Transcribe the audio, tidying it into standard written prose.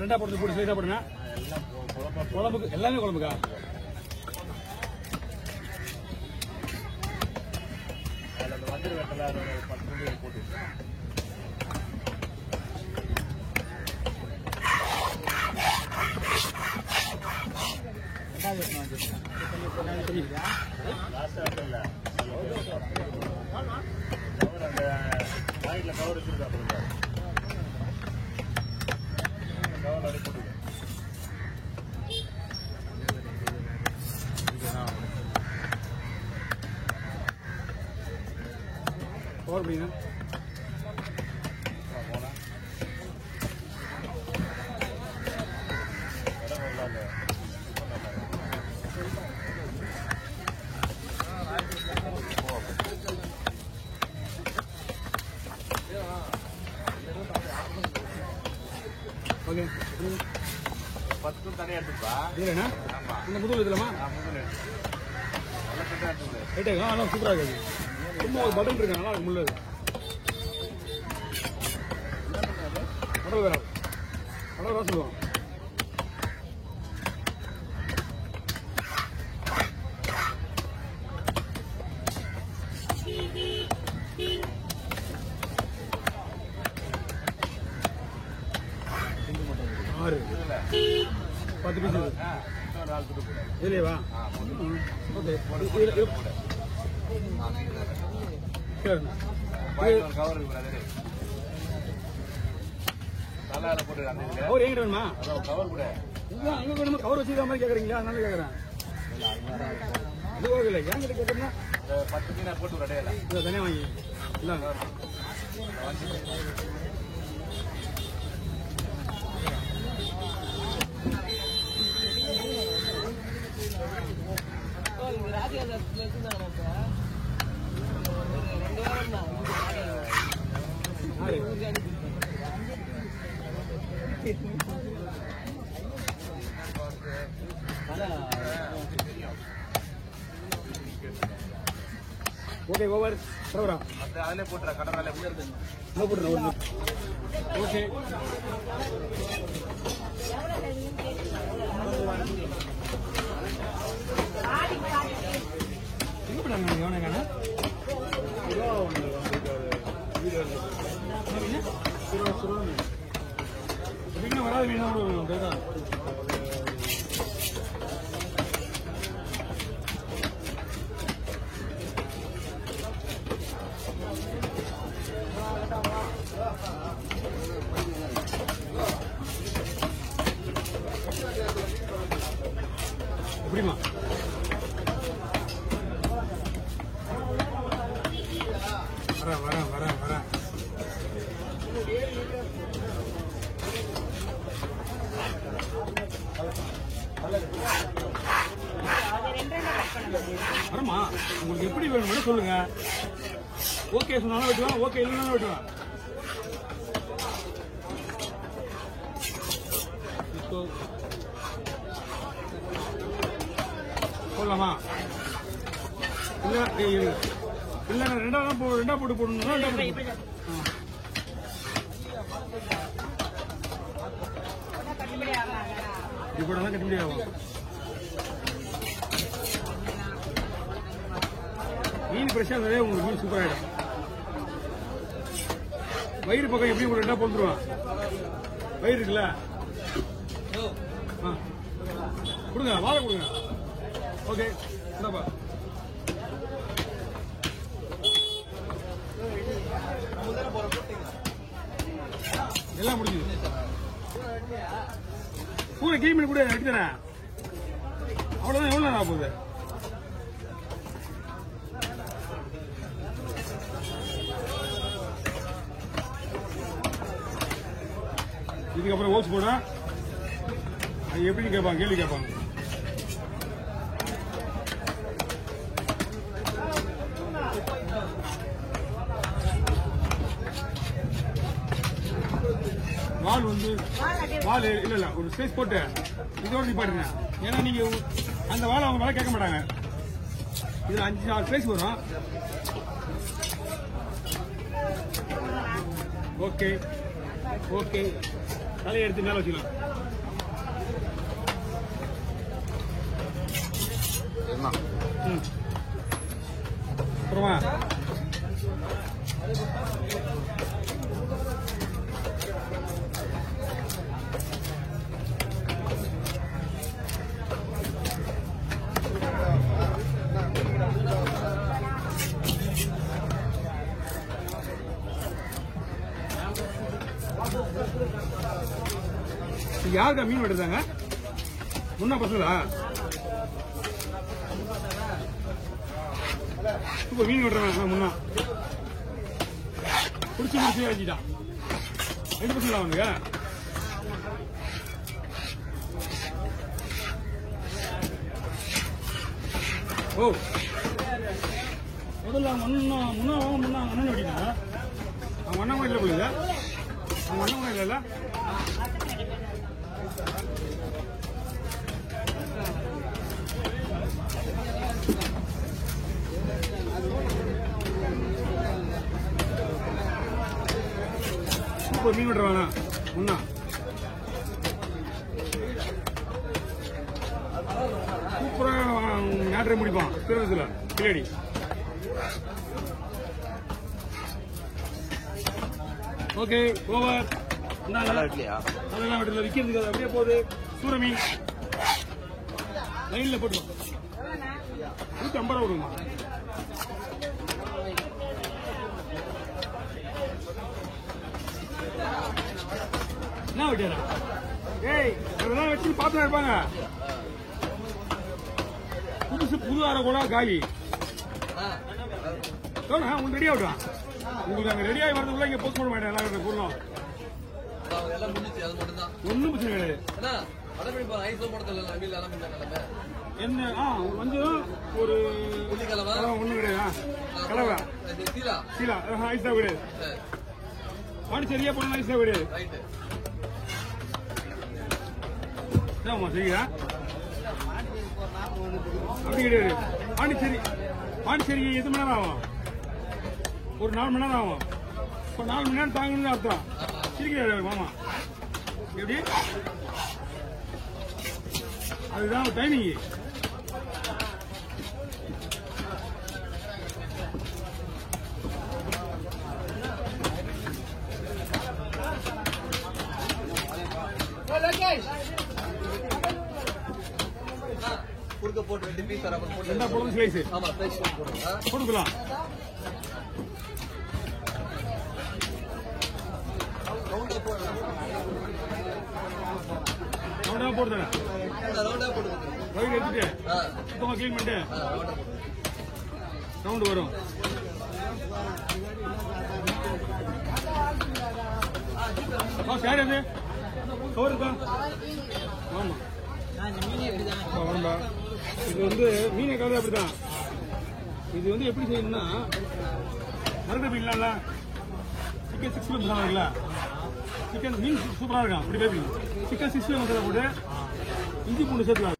ரெண்டா போட்டு போட்டு ஸ்லைஸா போடுங்க. குழம்புக்கு எல்லாமே குழம்புக்கா? போட்டு கவர் வச்சிருக்கா கவர் அடி போட்டு கவர் பண்ணிங்க. ஓகே 10 தனியா எடுத்துப்பா. இல்லைண்ணா இந்த முதல் இதுலமா ரைட்டாக சூப்பராக இருக்குது. சும்மா ஒரு பட்டன் இருக்கு, நல்லா இருக்கு. முள்ளு கடல் வேற கடல் வேற சொல்லுவோம். ஆறு 10 பீஸ் இதுலேவா? ஓகே கவர் எங்கிட்ட வேணுமா? அங்க வேணுமா? கவர் வச்சுக்கிற மாதிரி கேட்குறீங்களா? அதனால கேட்குறேன். அது ஓகே இல்லை, என்கிட்ட கேட்குறேன்னா 10 மீன் போட்டு ரெடியா இல்லை தனியாக வாங்கி இல்லை ஓகே ஓவர் பரவரா அதிலே போட்டுற கடனாலே போட்டுறேன். ஓகே எங்க பண்ணாங்க எவனக்கான வராது மீன் எப்படிமா? வரேன் வரமா? உங்களுக்கு எப்படி வேணும்னு சொல்லுங்க. ஓகே சொன்னாலும் வெட்டுவேன், ஓகே இல்லைனாலும் வெட்டுவேன். போடலாமா? இல்ல ரெண்டா போட்டு போடணும். இப்ப தான் கட்டுப்படி ஆகும். மீன் ஃப்ரெஷ்ஷாக இருந்தாலே உங்களுக்கு மீன் சூப்பர் ஆகிடும். வயிறு பக்கம் எப்படி உங்களுக்கு ரெண்டா போட்டுருவான். வயிறு இருக்குல்ல, கொடுங்க வாழை கொடுங்க. ஓகே என்னப்பா எல்லாம் முடிஞ்சது. பூரை கிளீன் பண்ணி கூட எடுத்துறேன். அவ்வளவுதான். எவ்வளவு நேரம் போகுது? இதுக்கப்புறம் ஓட்ஸ் போட அது எப்படின்னு கேட்பாங்க, கேள்வி கேட்பாங்க. வால் வந்து வால் இல்ல ஒரு ஸ்பேஸ் போட்டு இதோட நிப்பாட்டுங்க. ஏன்னா நீங்க அந்த வாழை அவங்க மேல கேட்க மாட்டாங்க. இதுல 5-6 ஸ்பேஸ் வரும். ஓகே ஓகே தலையை எடுத்து மேல வச்சுக்கலாம். அப்புறமா யாருக்கா மீன் வெட்டுறாங்க? முன்னா பசங்களா? இப்ப மீன் வெட்டுறாங்க முன்னா குடிச்சு வச்சுட்டான். 2 பசங்களா அவனுங்க? ஓ முதல்ல முன்னா அண்ணன் வெட்டினா அவன் அண்ணன் கூட இல்லை போல. அவன் அண்ணன் கூட இல்லைல்ல? சூப்பர் மீன் வெட்டுறானா முன்னா? சூப்பரா மேட்ரை முடிப்பான் திருவத்துல கிளடி. Okay over. அதெல்லாம் வீட்டுல விற்கிறதுக்கு அப்படியே போகுது. சூர மீன் லைன்ல போட்டு 150 ரூபா கொடுங்க. என்ன விட்டாரா? ஏய் அதெல்லாம் வச்சு பாத்துலாம் இருப்பாங்க. புது அரை கூட காலி உங்களுக்கு ரெடி ஆகிட்டான். உங்களுக்கு அங்க ரெடி ஆகி வரதுக்குள்ள இங்க போஸ்ட் போட மாட்டேன். எல்லாம் பொருளும் ஒன்னும் பிரச்சனை கிடையாது. என்ன கொஞ்சம் ஒரு ஒண்ணு கிடையாது. கலவை சீலா ஐஸா கிடையாது. பாண்டிச்சேரியா போன ஐஸா கிடையாது. சரியா அப்படி கிடையாது. பாண்டிச்சேரி எது மணி நேரம் ஆகும்? ஒரு 4 மணி நேரம் ஆகும். இப்போ 4 மணி நேரம் தாங்கணும்னு அர்த்தம். சிரிக்கிறாரு மாமா. எப்படி? அதுதான் டைமிங். குறுக்க போட்டு 2 பீஸ் வர போட்டு என்ன போடுறது? ஸ்லைஸ். ஆமா ஸ்லைஸ் போடுங்க. போடுக்கலாம். ரவுண்டா போடுங்க. ரவுண்டா போடுங்க. ரவுண்டா போடுங்க. ரவுண்ட் எடுத்துட்டு சுத்தமா க்ளீன் பண்ணிட்டு ரவுண்ட் வரும். சார் அது கவர் இருக்கா? ஆமா இது வந்து மீனை கலர் அப்படிதான். இது வந்து எப்படி செய்யணும்னா கரண்ட் மீன்ல சிக்கன் 6 மசாலா இருக்குல்ல, சிக்கன் மீன் சூப்பரா இருக்கும். அப்படி சிக்கன் 6 மசாலா போட்டு இஞ்சி பூண்டு சேர்த்துக்கலாம்.